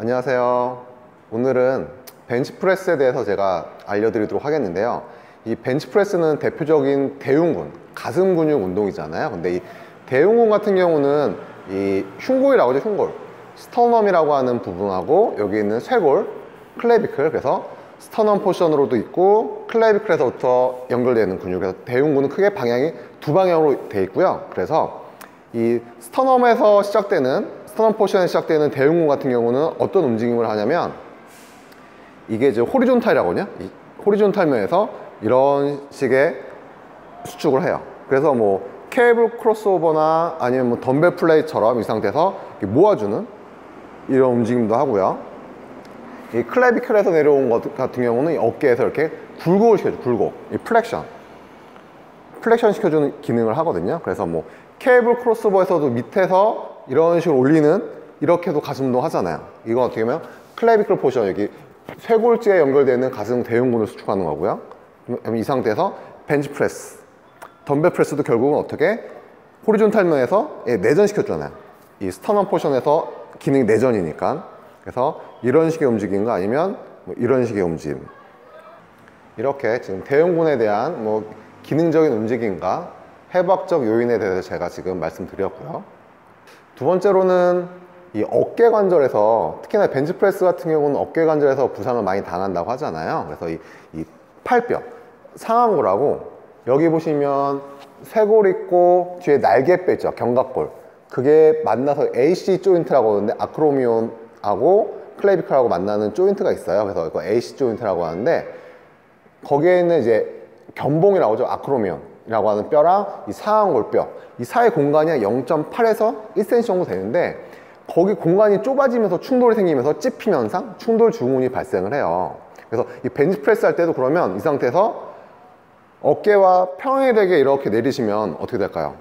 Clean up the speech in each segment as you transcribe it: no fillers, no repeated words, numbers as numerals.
안녕하세요. 오늘은 벤치프레스에 대해서 제가 알려드리도록 하겠는데요. 이 벤치프레스는 대표적인 대흉근, 가슴 근육 운동이잖아요. 근데 이 대흉근 같은 경우는 이 흉골이라고 하죠, 흉골. 스터넘이라고 하는 부분하고 여기 있는 쇄골, 클레비클, 그래서 스터넘 포션으로도 있고 클레비클에서부터 연결되는 근육. 그래서 대흉근은 크게 방향이 두 방향으로 되어 있고요. 그래서 이 스터넘에서 시작되는 스터넘 포션에 시작되는 대흉근 같은 경우는 어떤 움직임을 하냐면 이게 이제 호리존탈이라고 하냐? 이 호리존탈 면에서 이런 식의 수축을 해요. 그래서 뭐 케이블 크로스오버나 아니면 뭐 덤벨 플레이처럼 이 상태에서 모아주는 이런 움직임도 하고요. 이 클레비클에서 내려온 것 같은 경우는 이 어깨에서 이렇게 굴곡을 시켜줘. 굴곡, 이 플렉션 시켜주는 기능을 하거든요. 그래서 뭐 케이블 크로스오버에서도 밑에서 이런 식으로 올리는, 이렇게 해도 가슴 운동 하잖아요. 이거 어떻게 보면 클레비클 포션, 여기 쇄골지에 연결되는 가슴 대흉근을 수축하는 거고요. 이 상태에서 벤치프레스, 덤벨 프레스도 결국은 어떻게 호리존탈 면에서 내전시켜주잖아요. 이 스터넘 포션에서 기능이 내전이니까. 그래서 이런 식의 움직임과 아니면 뭐 이런 식의 움직임, 이렇게 지금 대흉근에 대한 뭐 기능적인 움직임과 해부학적 요인에 대해서 제가 지금 말씀드렸고요. 두 번째로는 이 어깨 관절에서, 특히나 벤치프레스 같은 경우는 어깨 관절에서 부상을 많이 당한다고 하잖아요. 그래서 이 팔뼈, 상완골하고 여기 보시면 쇄골 있고 뒤에 날개뼈 있죠, 견갑골. 그게 만나서 AC 조인트라고 하는데, 아크로미온하고 클레비클하고 만나는 조인트가 있어요. 그래서 이거 AC 조인트라고 하는데, 거기에 있는 이제 견봉이라고 하죠, 아크로미온이라고 하는 뼈랑 이 상완골뼈, 이 사이 공간이 0.8에서 1cm 정도 되는데, 거기 공간이 좁아지면서 충돌이 생기면서 찝힘 현상, 충돌 증후군이 발생을 해요. 그래서 이 벤치프레스 할 때도 그러면 이 상태에서 어깨와 평행이 되게 이렇게 내리시면 어떻게 될까요?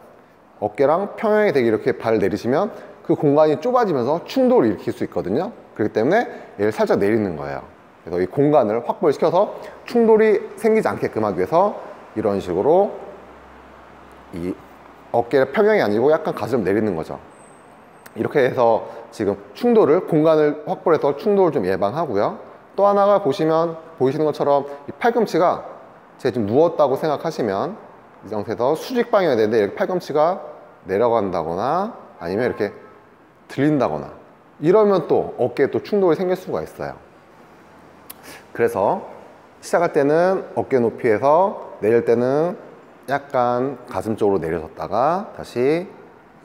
어깨랑 평행이 되게 이렇게 발을 내리시면 그 공간이 좁아지면서 충돌을 일으킬 수 있거든요. 그렇기 때문에 얘를 살짝 내리는 거예요. 그래서 이 공간을 확보를 시켜서 충돌이 생기지 않게끔 하기 위해서 이런 식으로 이 어깨를 평형이 아니고 약간 가슴을 내리는 거죠. 이렇게 해서 지금 충돌을, 공간을 확보해서 충돌을 좀 예방하고요. 또 하나가 보이시는 것처럼 이 팔꿈치가, 제가 지금 누웠다고 생각하시면 이 상태에서 수직 방향이 되는데 이렇게 팔꿈치가 내려간다거나 아니면 이렇게 들린다거나 이러면 또 어깨에 또 충돌이 생길 수가 있어요. 그래서 시작할 때는 어깨 높이에서, 내릴 때는 약간 가슴 쪽으로 내려졌다가 다시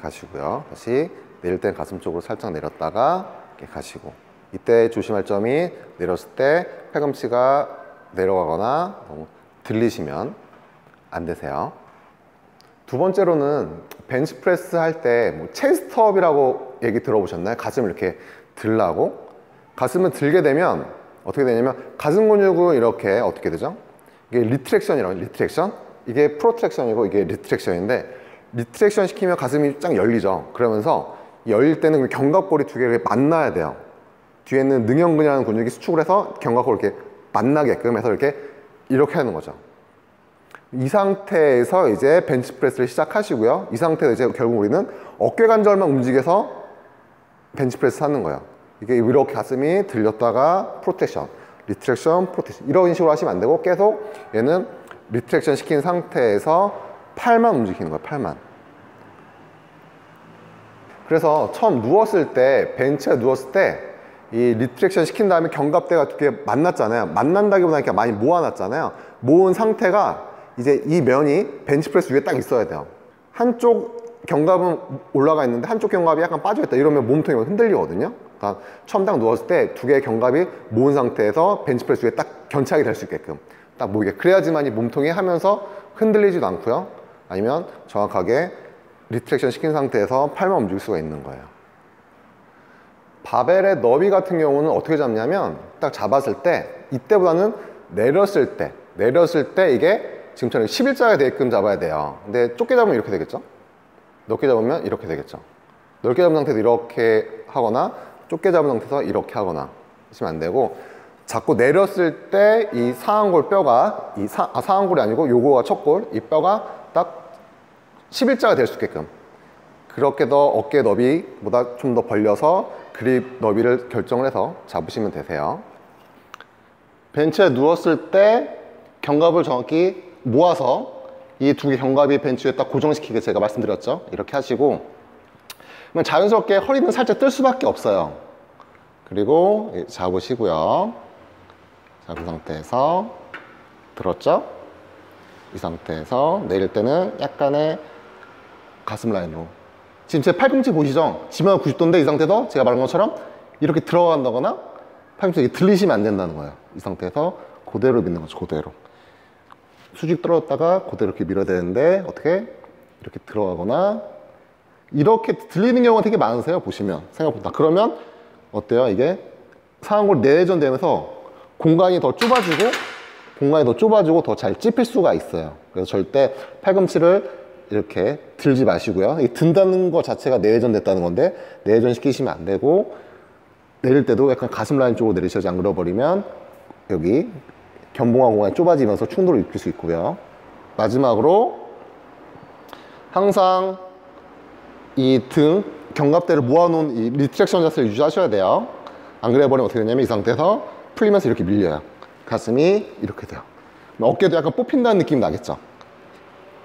가시고요. 다시 내릴 때는 가슴 쪽으로 살짝 내렸다가 이렇게 가시고, 이때 조심할 점이 내렸을 때 팔꿈치가 내려가거나 너무 들리시면 안 되세요. 두 번째로는 벤치프레스 할 때 뭐 체스트업이라고 얘기 들어보셨나요? 가슴을 이렇게 들라고. 가슴을 들게 되면 어떻게 되냐면 가슴 근육은 이렇게 어떻게 되죠? 이게 리트랙션이라고, 리트랙션, 이게 프로트랙션이고 이게 리트랙션인데, 리트랙션 시키면 가슴이 쫙 열리죠. 그러면서 열릴 때는 견갑골이 두 개가 만나야 돼요. 뒤에 있는 능형근이라는 근육이 수축을 해서 견갑골을 이렇게 만나게끔 해서 이렇게 하는 거죠. 이 상태에서 이제 벤치프레스를 시작하시고요. 이 상태에서 이제 결국 우리는 어깨 관절만 움직여서 벤치프레스 하는 거예요. 이게 이렇게 가슴이 들렸다가 프로텍션, 리트랙션, 프로텍션, 이런 식으로 하시면 안 되고, 계속 얘는 리트랙션 시킨 상태에서 팔만 움직이는 거예요, 팔만. 그래서 처음 누웠을 때, 벤치에 누웠을 때 이 리트랙션 시킨 다음에 견갑대가 두 개 만났잖아요. 만난다기보다 그냥 많이 모아놨잖아요. 모은 상태가 이제 이 면이 벤치프레스 위에 딱 있어야 돼요. 한쪽 견갑은 올라가 있는데 한쪽 견갑이 약간 빠져있다, 이러면 몸통이 흔들리거든요. 그러니까 처음 딱 누웠을 때 두 개의 견갑이 모은 상태에서 벤치프레스 위에 딱 견착이 될 수 있게끔 딱 모이게, 그래야지만 이 몸통이 하면서 흔들리지도 않고요. 아니면 정확하게 리트랙션 시킨 상태에서 팔만 움직일 수가 있는 거예요. 바벨의 너비 같은 경우는 어떻게 잡냐면, 딱 잡았을 때 이때보다는 내렸을 때 이게 지금처럼 11자가 되게끔 잡아야 돼요. 근데 좁게 잡으면 이렇게 되겠죠. 넓게 잡으면 이렇게 되겠죠. 넓게 잡은 상태에서 이렇게 하거나 좁게 잡은 상태에서 이렇게 하거나 하시면 안 되고, 자꾸 내렸을 때 이 상완골 뼈가, 상완골이 아니고 요거가 척골, 이 뼈가 딱 11자가 될 수 있게끔, 그렇게 더 어깨 너비보다 좀 더 벌려서 그립 너비를 결정을 해서 잡으시면 되세요. 벤치에 누웠을 때 견갑을 정확히 모아서 이 두 개 견갑이 벤치 위에 딱 고정시키게 제가 말씀드렸죠. 이렇게 하시고 그러면 자연스럽게 허리는 살짝 뜰 수밖에 없어요. 그리고 잡으시고요. 잡은 상태에서 들었죠? 이 상태에서 내릴 때는 약간의 가슴 라인으로, 지금 제 팔꿈치 보이시죠? 지면 90도인데 이 상태에서 제가 말한 것처럼 이렇게 들어간다거나 팔꿈치 들리시면 안 된다는 거예요. 이 상태에서 그대로 믿는 거죠. 그대로 수직 떨어졌다가 그대로 이렇게 밀어야 되는데 어떻게 이렇게 들어가거나 이렇게 들리는 경우가 되게 많으세요. 보시면 생각보다. 그러면 어때요? 이게 상완골 내전되면서 공간이 더 좁아지고 더 잘 찝힐 수가 있어요. 그래서 절대 팔꿈치를 이렇게 들지 마시고요. 이 든다는 것 자체가 내외전됐다는 건데 내외전 시키시면 안 되고, 내릴 때도 약간 가슴 라인 쪽으로 내리셔야지, 안 그려버리면 여기 견봉화 공간이 좁아지면서 충돌을 일으킬 수 있고요. 마지막으로 항상 이 등 견갑대를 모아놓은 이 리트랙션 자세를 유지하셔야 돼요. 안 그래버리면 어떻게 되냐면 이 상태에서 풀리면서 이렇게 밀려요. 가슴이 이렇게 돼요. 어깨도 약간 뽑힌다는 느낌이 나겠죠.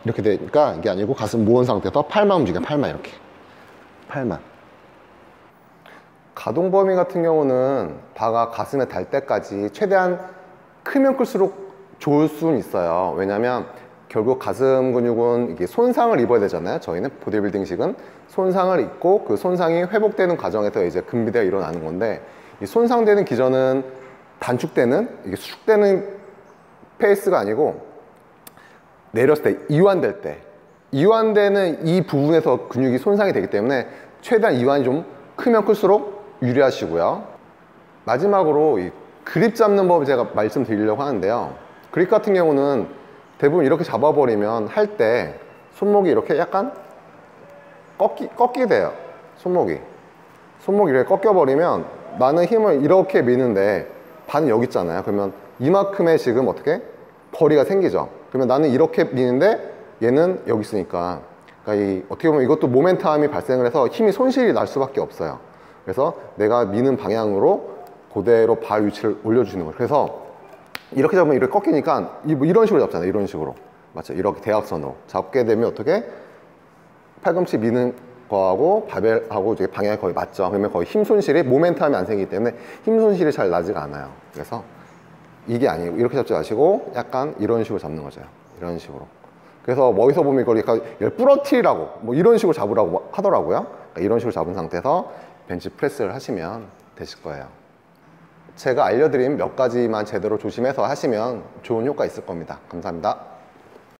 이렇게 되니까 이게 아니고 가슴 모은 상태에서 팔만 움직여요. 팔만 이렇게. 팔만. 가동 범위 같은 경우는 바가 가슴에 닿을 때까지 최대한 크면 클수록 좋을 수는 있어요. 왜냐면 결국 가슴 근육은 이게 손상을 입어야 되잖아요. 저희는 보디빌딩식은 손상을 입고 그 손상이 회복되는 과정에서 이제 근비대가 일어나는 건데, 이 손상되는 기전은 단축되는, 이게 수축되는 페이스가 아니고 내렸을 때, 이완되는 이 부분에서 근육이 손상이 되기 때문에 최대한 이완이 좀 크면 클수록 유리하시고요. 마지막으로 이 그립 잡는 법을 제가 말씀드리려고 하는데요. 그립 같은 경우는 대부분 이렇게 잡아버리면 할 때 손목이 이렇게 약간 꺾이게 돼요. 손목이 이렇게 꺾여버리면 나는 힘을 이렇게 미는데 반은 여기 있잖아요. 그러면 이만큼의 지금 어떻게 거리가 생기죠. 그러면 나는 이렇게 미는데 얘는 여기 있으니까, 그러니까 이 어떻게 보면 이것도 모멘텀이 발생을 해서 힘이 손실이 날 수밖에 없어요. 그래서 내가 미는 방향으로 그대로 발 위치를 올려주시는 거예요. 그래서 이렇게 잡으면 이렇게 꺾이니까 이런 식으로 잡잖아요. 이런 식으로. 맞죠? 이렇게 대각선으로 잡게 되면 어떻게 팔꿈치 미는 거하고 바벨하고 이제 방향이 거의 맞죠. 그러면 거의 힘 손실이, 모멘텀이 안 생기기 때문에 힘 손실이 잘 나지가 않아요. 그래서 이게 아니고 이렇게 잡지 마시고 약간 이런 식으로 잡는 거죠. 이런 식으로. 그래서 어디서 보면 이걸 약간 부러뜨리라고 뭐 이런 식으로 잡으라고 하더라고요. 그러니까 이런 식으로 잡은 상태에서 벤치 프레스를 하시면 되실 거예요. 제가 알려드린 몇 가지만 제대로 조심해서 하시면 좋은 효과 있을 겁니다. 감사합니다.